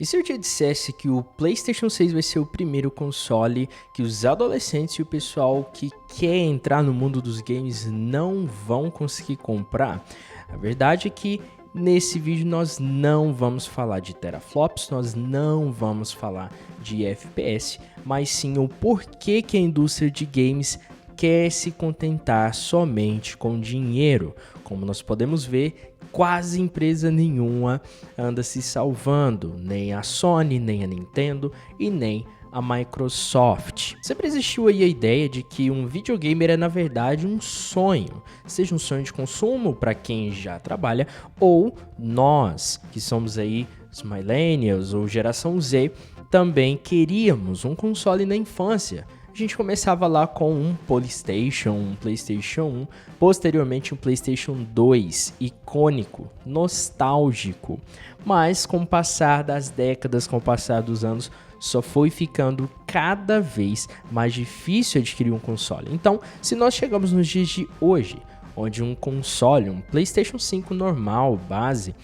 E se eu te dissesse que o PlayStation 6 vai ser o primeiro console que os adolescentes e o pessoal que quer entrar no mundo dos games não vão conseguir comprar? A verdade é que nesse vídeo nós não vamos falar de teraflops, nós não vamos falar de FPS, mas sim o porquê que a indústria de games quer se contentar somente com dinheiro. Como nós podemos ver, quase empresa nenhuma anda se salvando, nem a Sony, nem a Nintendo e nem a Microsoft. Sempre existiu aí a ideia de que um videogame era na verdade um sonho, seja um sonho de consumo para quem já trabalha ou nós, que somos aí os millennials ou geração Z, também queríamos um console na infância. A gente começava lá com um PlayStation 1, posteriormente um PlayStation 2, icônico, nostálgico. Mas com o passar das décadas, com o passar dos anos, só foi ficando cada vez mais difícil adquirir um console. Então, se nós chegamos nos dias de hoje, onde um console, um PlayStation 5 normal, base,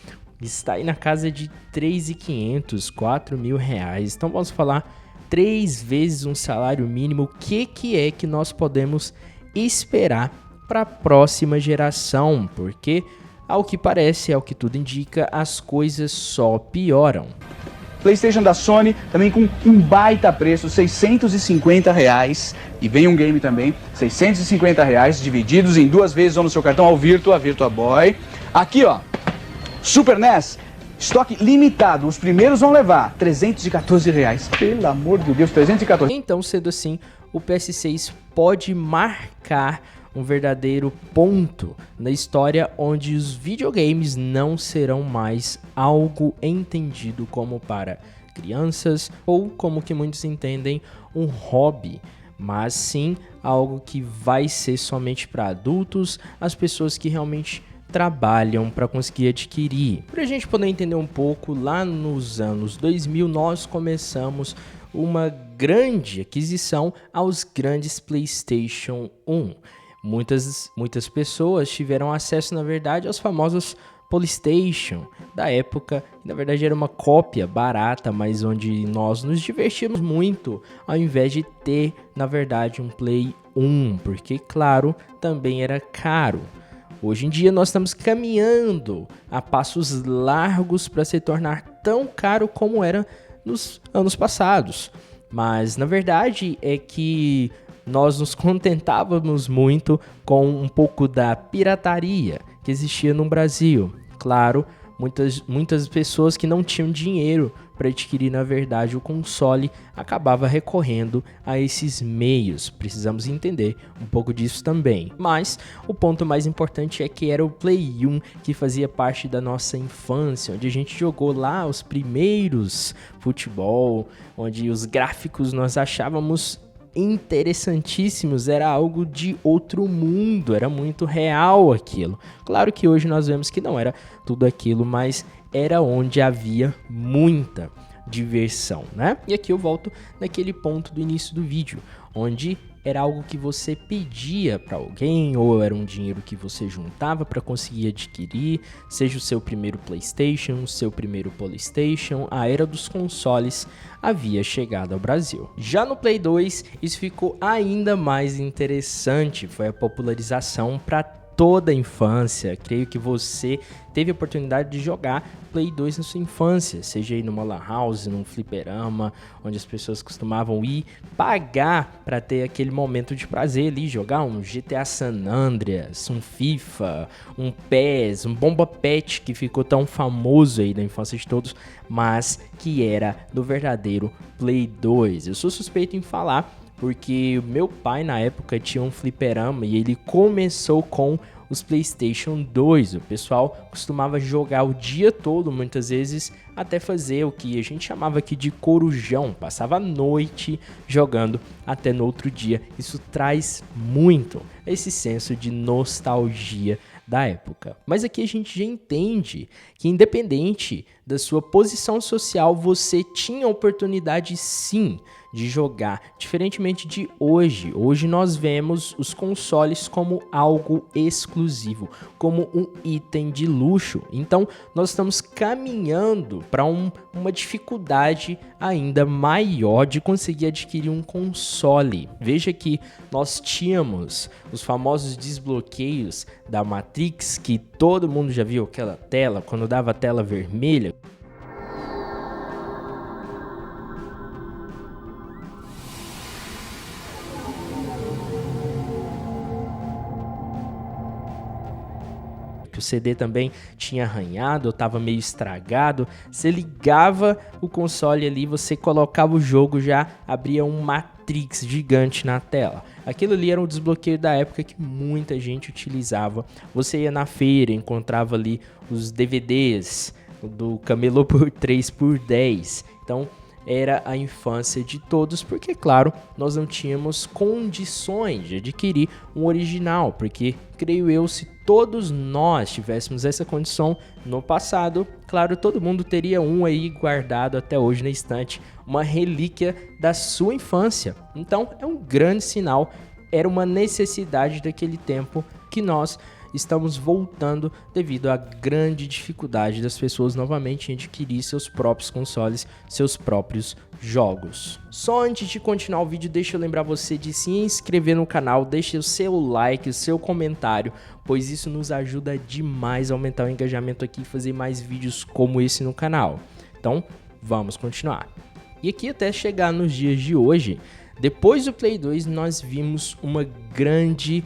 está aí na casa de R$3.500, R$4.000, então vamos falar 3 vezes um salário mínimo. O que é que nós podemos esperar para a próxima geração? Porque, ao que parece, ao que tudo indica, as coisas só pioram. PlayStation da Sony também com um baita preço, R$650. E vem um game também, R$650, divididos em 2 vezes ou no seu cartão ao Virtua Boy. Aqui ó, Super NES. Estoque limitado, os primeiros vão levar R$314, pelo amor de Deus, 314. Então, sendo assim, o PS6 pode marcar um verdadeiro ponto na história onde os videogames não serão mais algo entendido como para crianças ou como que muitos entendem um hobby, mas sim algo que vai ser somente para adultos, as pessoas que realmente trabalham para conseguir adquirir. Para a gente poder entender um pouco, lá nos anos 2000 nós começamos uma grande aquisição aos grandes PlayStation 1. Muitas pessoas tiveram acesso, na verdade, aos famosos PlayStation da época. Na verdade era uma cópia barata, mas onde nós nos divertimos muito, ao invés de ter, na verdade, um Play 1, porque, claro, também era caro. Hoje em dia nós estamos caminhando a passos largos para se tornar tão caro como era nos anos passados. Mas na verdade é que nós nos contentávamos muito com um pouco da pirataria que existia no Brasil. Claro, muitas pessoas que não tinham dinheiro para adquirir, na verdade, o console, acabava recorrendo a esses meios. Precisamos entender um pouco disso também. Mas o ponto mais importante é que era o Play 1 que fazia parte da nossa infância, onde a gente jogou lá os primeiros futebol, onde os gráficos nós achávamos interessantíssimos, era algo de outro mundo, era muito real aquilo. Claro que hoje nós vemos que não era tudo aquilo, mas era onde havia muita diversão, né? E aqui eu volto naquele ponto do início do vídeo, onde era algo que você pedia para alguém, ou era um dinheiro que você juntava para conseguir adquirir, seja o seu primeiro PlayStation, o seu primeiro PlayStation. A era dos consoles havia chegado ao Brasil. Já no Play 2, isso ficou ainda mais interessante, foi a popularização para toda a infância. Creio que você teve a oportunidade de jogar Play 2 na sua infância, seja aí numa lan house, num fliperama, onde as pessoas costumavam ir pagar para ter aquele momento de prazer ali, jogar um GTA San Andreas, um FIFA, um PES, um Bomba Pet, que ficou tão famoso aí na infância de todos, mas que era do verdadeiro Play 2. Eu sou suspeito em falar, porque meu pai na época tinha um fliperama e ele começou com os PlayStation 2. O pessoal costumava jogar o dia todo, muitas vezes até fazer o que a gente chamava aqui de corujão, passava a noite jogando até no outro dia. Isso traz muito esse senso de nostalgia da época. Mas aqui a gente já entende que, independente da sua posição social, você tinha a oportunidade sim de jogar. Diferentemente de hoje, nós vemos os consoles como algo exclusivo, como um item de luxo. Então nós estamos caminhando para uma dificuldade ainda maior de conseguir adquirir um console. Veja que nós tínhamos os famosos desbloqueios da Matrix, que todo mundo já viu aquela tela, quando dava a tela vermelha. O CD também tinha arranhado, estava meio estragado. Você ligava o console ali, você colocava o jogo, já abria um Matrix gigante na tela. Aquilo ali era um desbloqueio da época que muita gente utilizava. Você ia na feira, encontrava ali os DVDs do Camelô por 3 por 10. Então era a infância de todos, porque claro, nós não tínhamos condições de adquirir um original, porque creio eu, se todos nós tivéssemos essa condição no passado, claro, todo mundo teria um aí guardado até hoje na estante, uma relíquia da sua infância. Então é um grande sinal, era uma necessidade daquele tempo que nós estamos voltando devido à grande dificuldade das pessoas novamente em adquirir seus próprios consoles, seus próprios jogos. Só antes de continuar o vídeo, deixa eu lembrar você de se inscrever no canal, deixa o seu like, o seu comentário, pois isso nos ajuda demais a aumentar o engajamento aqui e fazer mais vídeos como esse no canal. Então, vamos continuar. E aqui até chegar nos dias de hoje, depois do Play 2, nós vimos uma grande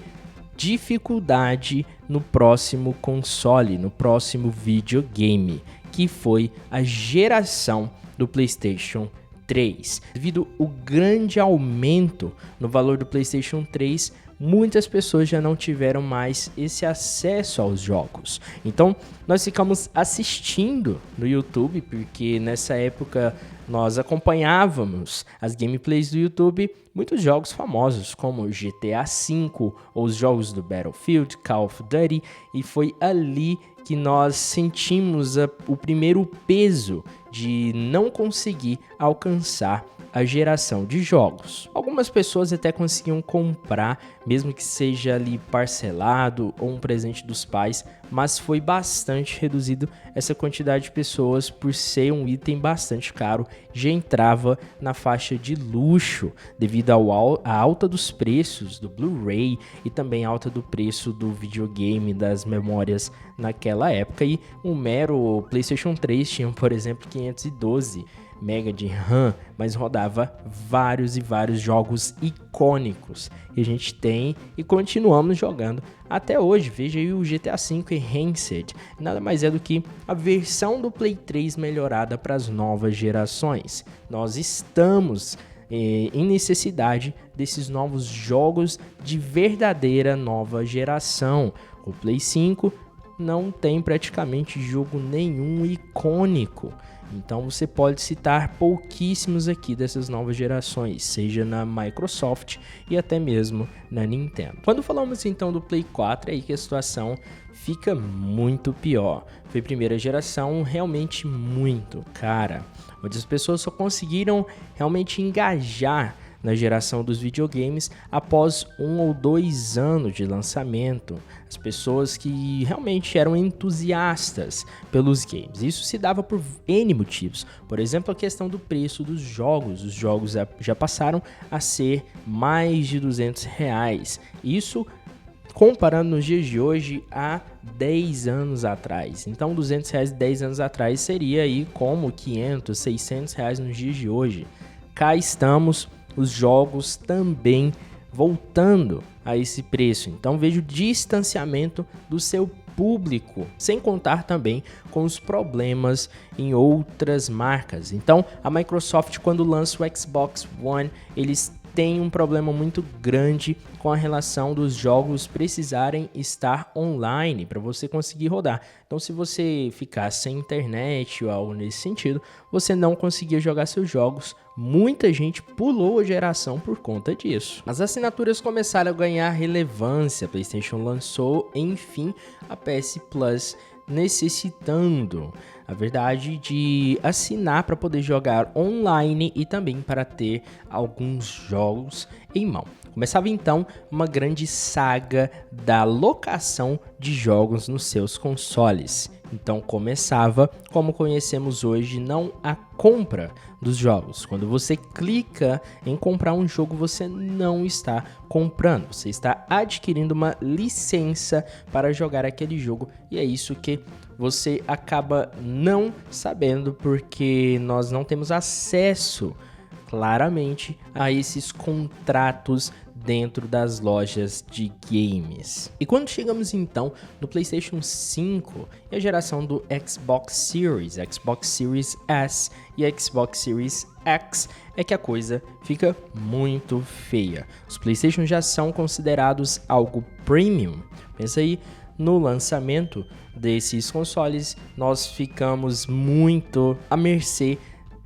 dificuldade no próximo console, no próximo videogame, que foi a geração do PlayStation 3. Devido ao grande aumento no valor do PlayStation 3, muitas pessoas já não tiveram mais esse acesso aos jogos. Então, nós ficamos assistindo no YouTube, porque nessa época nós acompanhávamos as gameplays do YouTube, muitos jogos famosos como GTA V ou os jogos do Battlefield, Call of Duty, e foi ali que nós sentimos o primeiro peso de não conseguir alcançar a geração de jogos. Algumas pessoas até conseguiam comprar, mesmo que seja ali parcelado ou um presente dos pais, mas foi bastante reduzido essa quantidade de pessoas por ser um item bastante caro, já entrava na faixa de luxo devido à alta dos preços do Blu-ray e também alta do preço do videogame, das memórias naquela época. E um mero PlayStation 3 tinha, por exemplo, 512 MB de RAM, mas rodava vários e vários jogos icônicos que a gente tem e continuamos jogando até hoje. Veja aí o GTA V Enhanced, nada mais é do que a versão do Play 3 melhorada para as novas gerações. Nós estamos em necessidade desses novos jogos de verdadeira nova geração. O Play 5 não tem praticamente jogo nenhum icônico. Então você pode citar pouquíssimos aqui dessas novas gerações, seja na Microsoft e até mesmo na Nintendo. Quando falamos então do Play 4, é aí que a situação fica muito pior. Foi primeira geração realmente muito cara, onde as pessoas só conseguiram realmente engajar na geração dos videogames após 1 ou 2 anos de lançamento. As pessoas que realmente eram entusiastas pelos games. Isso se dava por N motivos. Por exemplo, a questão do preço dos jogos. Os jogos já passaram a ser mais de R$200. Isso comparando nos dias de hoje a 10 anos atrás. Então R$200 10 anos atrás seria aí como 500, 600 reais nos dias de hoje. Cá estamos os jogos também voltando a esse preço. Então veja o distanciamento do seu público, sem contar também com os problemas em outras marcas. Então a Microsoft, quando lança o Xbox One, eles têm um problema muito grande com a relação dos jogos precisarem estar online para você conseguir rodar. Então se você ficar sem internet ou algo nesse sentido, você não conseguia jogar seus jogos. Muita gente pulou a geração por conta disso. As assinaturas começaram a ganhar relevância. A PlayStation lançou, enfim, a PS Plus necessitando, na verdade, de assinar para poder jogar online e também para ter alguns jogos em mão. Começava então uma grande saga da locação de jogos nos seus consoles. Então começava, como conhecemos hoje, não a compra dos jogos. Quando você clica em comprar um jogo, você não está comprando, você está adquirindo uma licença para jogar aquele jogo, e é isso que você acaba não sabendo, porque nós não temos acesso claramente a esses contratos dentro das lojas de games. E quando chegamos então no PlayStation 5 e a geração do Xbox Series S e Xbox Series X, é que a coisa fica muito feia. Os PlayStation já são considerados algo premium. Pensa aí, no lançamento desses consoles, nós ficamos muito à mercê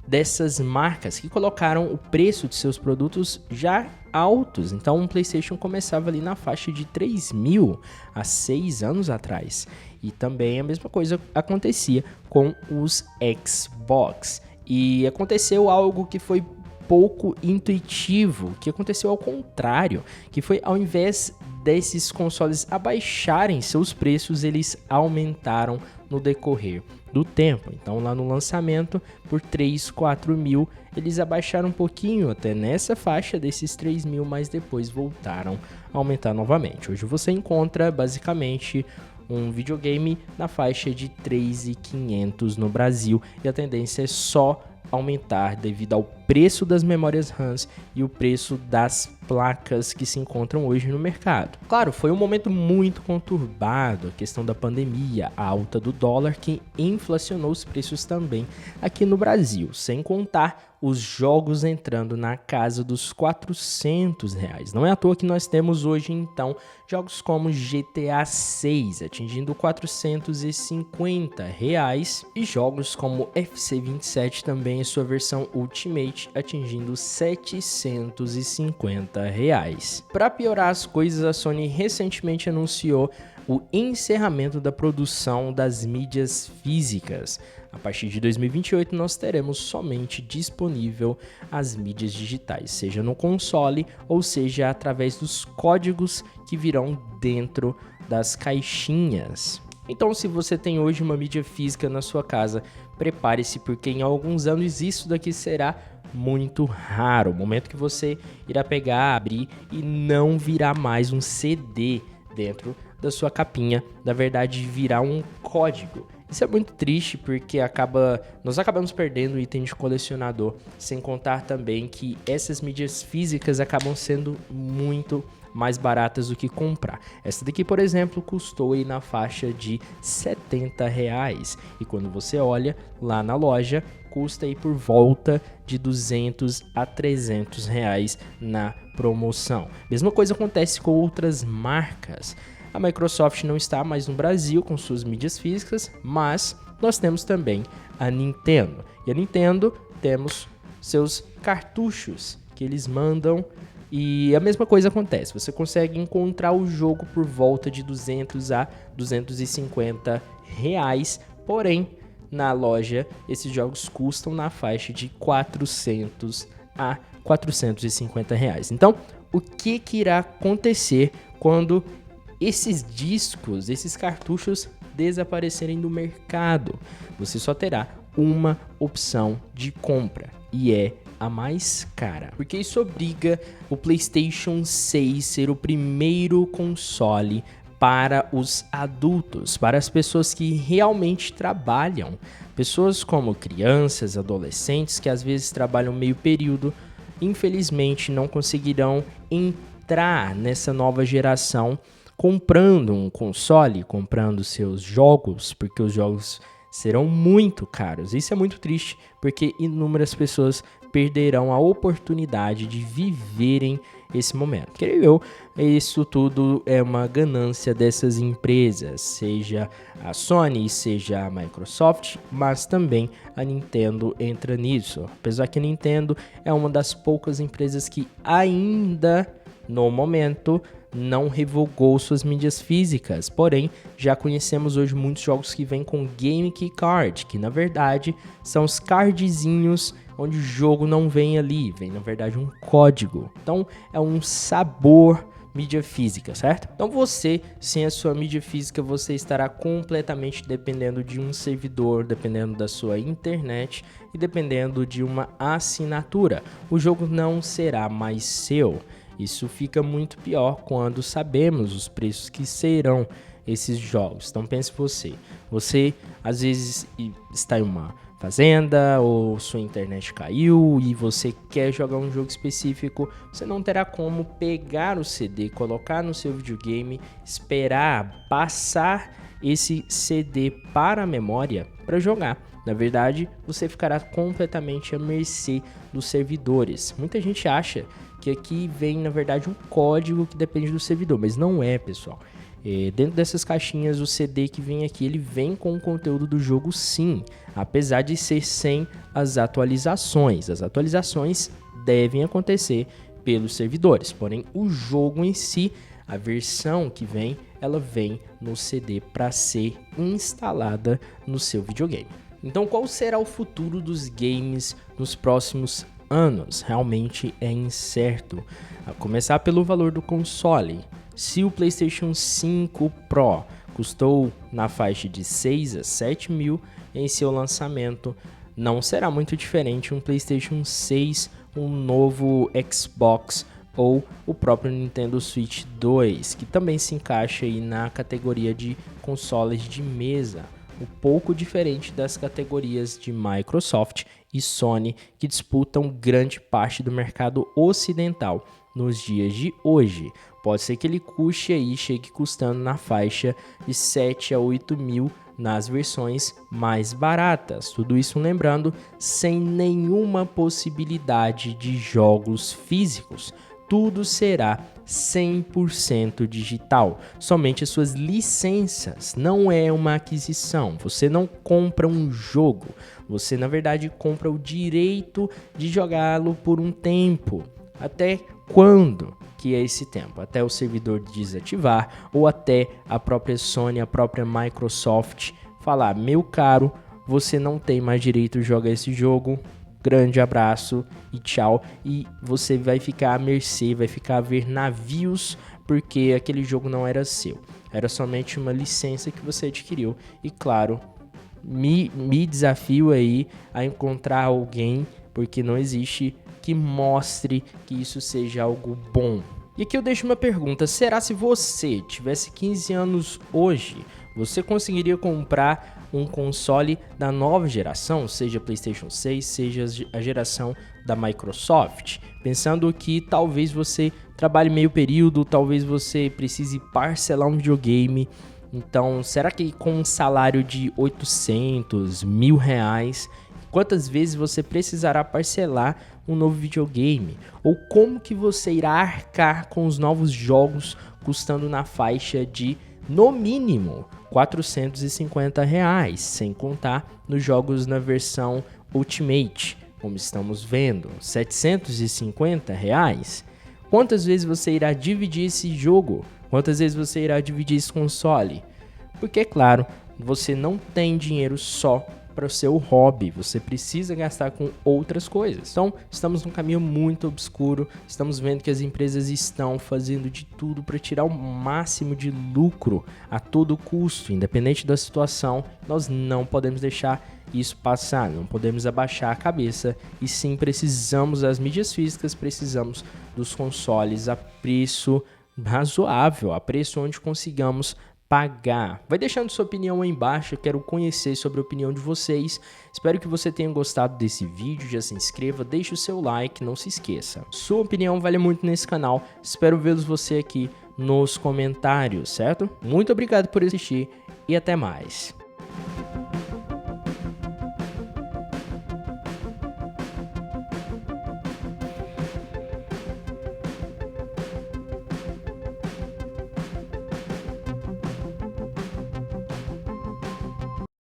dessas marcas que colocaram o preço de seus produtos já altos. Então um PlayStation começava ali na faixa de 3.000 há 6 anos atrás. E também a mesma coisa acontecia com os Xbox. E aconteceu algo que foi pouco intuitivo, que aconteceu ao contrário, que foi ao invés desses consoles abaixarem seus preços, eles aumentaram no decorrer do tempo. Então lá no lançamento, por 3, 4 mil, eles abaixaram um pouquinho até nessa faixa desses 3 mil, mas depois voltaram a aumentar novamente. Hoje você encontra basicamente um videogame na faixa de 3.500 no Brasil, e a tendência é só aumentar devido ao preço das memórias RAMs e o preço das placas que se encontram hoje no mercado. Claro, foi um momento muito conturbado, a questão da pandemia, a alta do dólar que inflacionou os preços também aqui no Brasil, sem contar os jogos entrando na casa dos R$400. Não é à toa que nós temos hoje então jogos como GTA 6 atingindo R$450 e jogos como FC 27 também em sua versão Ultimate atingindo R$750. Para piorar as coisas, a Sony recentemente anunciou o encerramento da produção das mídias físicas. A partir de 2028 nós teremos somente disponível as mídias digitais, seja no console ou seja através dos códigos que virão dentro das caixinhas. Então, se você tem hoje uma mídia física na sua casa, prepare-se, porque em alguns anos isso daqui será muito raro. O momento que você irá pegar, abrir e não virá mais um CD dentro da sua capinha, na verdade virá um código. Isso é muito triste, porque nós acabamos perdendo o item de colecionador, sem contar também que essas mídias físicas acabam sendo muito mais baratas do que comprar. Essa daqui, por exemplo, custou aí na faixa de R$70, e quando você olha lá na loja, custa aí por volta de R$200 a R$300 na promoção. Mesma coisa acontece com outras marcas. A Microsoft não está mais no Brasil com suas mídias físicas, mas nós temos também a Nintendo. E a Nintendo temos seus cartuchos que eles mandam, e a mesma coisa acontece. Você consegue encontrar o jogo por volta de R$200 a R$250, porém na loja esses jogos custam na faixa de R$400 a R$450. Então, o que irá acontecer quando esses discos, esses cartuchos desaparecerem do mercado? Você só terá uma opção de compra, e é a mais cara, porque isso obriga o PlayStation 6 ser o primeiro console para os adultos, para as pessoas que realmente trabalham, pessoas como crianças, adolescentes que às vezes trabalham meio período, infelizmente não conseguirão entrar nessa nova geração comprando um console, comprando seus jogos, porque os jogos serão muito caros. Isso é muito triste, porque inúmeras pessoas perderão a oportunidade de viverem esse momento. Creio eu, isso tudo é uma ganância dessas empresas, seja a Sony, seja a Microsoft, mas também a Nintendo entra nisso. Apesar que a Nintendo é uma das poucas empresas que ainda, no momento, não revogou suas mídias físicas, porém já conhecemos hoje muitos jogos que vêm com Game Key Card, que na verdade são os cardzinhos onde o jogo não vem ali, vem na verdade um código. Então é um sabor mídia física, certo? Então você, sem a sua mídia física, você estará completamente dependendo de um servidor, dependendo da sua internet e dependendo de uma assinatura. O jogo não será mais seu. Isso fica muito pior quando sabemos os preços que serão esses jogos. Então pense você às vezes está em uma fazenda ou sua internet caiu e você quer jogar um jogo específico, você não terá como pegar o CD, colocar no seu videogame, esperar passar esse CD para a memória para jogar. Na verdade, você ficará completamente à mercê dos servidores. Muita gente acha que aqui vem, na verdade, um código que depende do servidor, mas não é, pessoal. Dentro dessas caixinhas, o CD que vem aqui, ele vem com o conteúdo do jogo sim, apesar de ser sem as atualizações. As atualizações devem acontecer pelos servidores, porém o jogo em si, a versão que vem, ela vem no CD para ser instalada no seu videogame. Então qual será o futuro dos games nos próximos anos? Realmente é incerto, a começar pelo valor do console. Se o PlayStation 5 Pro custou na faixa de 6 a 7 mil em seu lançamento, não será muito diferente um PlayStation 6, um novo Xbox ou o próprio Nintendo Switch 2, que também se encaixa aí na categoria de consoles de mesa, um pouco diferente das categorias de Microsoft e Sony, que disputam grande parte do mercado ocidental nos dias de hoje. Pode ser que ele custe aí, chegue custando na faixa de 7 a 8 mil nas versões mais baratas. Tudo isso lembrando, sem nenhuma possibilidade de jogos físicos. Tudo será 100% digital. Somente as suas licenças, não é uma aquisição. Você não compra um jogo, você na verdade compra o direito de jogá-lo por um tempo. Até quando que é esse tempo? Até o servidor desativar ou até a própria Sony, a própria Microsoft falar: meu caro, você não tem mais direito de jogar esse jogo, grande abraço e tchau. E você vai ficar à mercê, vai ficar a ver navios porque aquele jogo não era seu, era somente uma licença que você adquiriu. E claro, me desafio aí a encontrar alguém, porque não existe que mostre que isso seja algo bom. E aqui eu deixo uma pergunta: será se você tivesse 15 anos hoje, você conseguiria comprar um console da nova geração, seja PlayStation 6, seja a geração da Microsoft? Pensando que talvez você trabalhe meio período, talvez você precise parcelar um videogame. Então, será que com um salário de 800, R$1.000, quantas vezes você precisará parcelar um novo videogame? Ou como que você irá arcar com os novos jogos custando na faixa de, no mínimo, R$450, sem contar nos jogos na versão Ultimate, como estamos vendo, R$750? Quantas vezes você irá dividir esse jogo? Quantas vezes você irá dividir esse console? Porque, é claro, você não tem dinheiro só para o seu hobby, você precisa gastar com outras coisas. Então, estamos num caminho muito obscuro, estamos vendo que as empresas estão fazendo de tudo para tirar o máximo de lucro a todo custo, independente da situação. Nós não podemos deixar isso passar, não podemos abaixar a cabeça, e sim precisamos das mídias físicas, precisamos dos consoles a preço razoável, a preço onde consigamos pagar. Vai deixando sua opinião aí embaixo, eu quero conhecer sobre a opinião de vocês. Espero que você tenha gostado desse vídeo, já se inscreva, deixe o seu like, não se esqueça. Sua opinião vale muito nesse canal, espero vê-los você aqui nos comentários, certo? Muito obrigado por assistir e até mais.